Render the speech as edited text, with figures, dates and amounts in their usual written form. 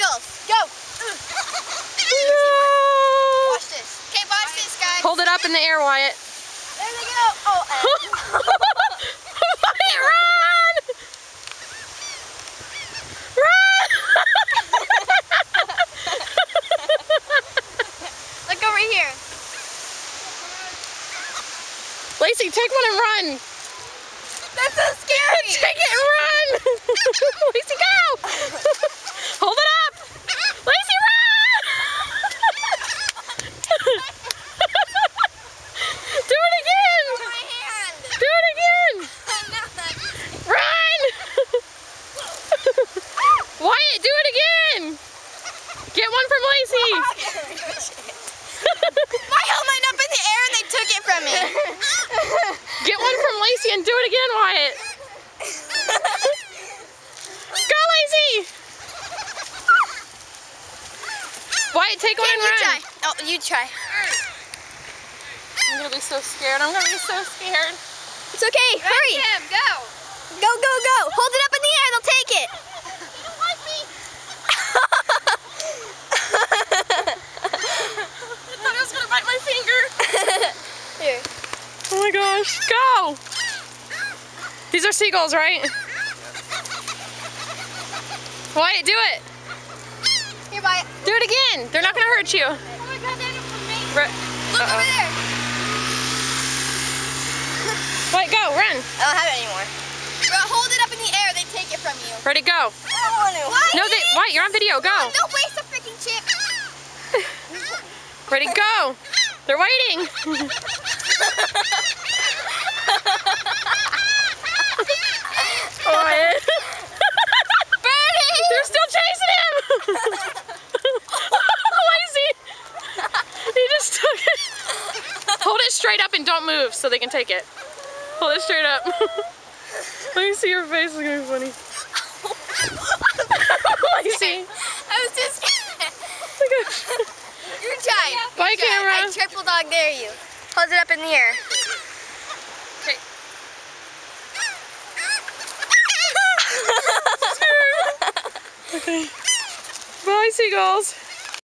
seagulls. Go. No. Watch this. Okay, watch this, guys. Hold it up in the air, Wyatt. There they go. Oh, Wyatt, run! Run! look over here. Lacey, take one and run. That's so scary. Take it and run. Lacey, go. Hold it up. Lacey, run. Do it again. My hand. Do it again. Run. Wyatt, do it again. Get one from Lacey. I held mine up in the air and they took it from me. Get one from Lacey and do it again, Wyatt. Go, Lacey. Wyatt, take one and run. Try. Oh, you try. I'm gonna be so scared. I'm gonna be so scared. It's okay. Hurry. Him, go. Go, go, go. Hold it up in the air. They'll take it. You don't like me. I thought I was gonna bite my finger. Here. Oh my gosh. Go. These are seagulls, right? Wyatt, do it. Here, Wyatt. Do it again. They're not gonna hurt you. Oh my God, that is for me. Look over there. Wyatt, go. Run. I don't have it anymore. Bro, hold it up in the air. They take it from you. Ready, go. I don't want to. What? No, Wyatt, you're on video. Go. Don't waste a freaking chip. Ready, go. They're waiting. Wyatt. Birdie! They're still chasing him. Lazy. He just took it. Hold it straight up and don't move so they can take it. Hold it straight up. Let me see your face. It's gonna be funny. Lazy. I was just You tried. Bye, You tried. camera. I triple dog dare you. Hold it up in the air. Okay. Okay. Bye, seagulls.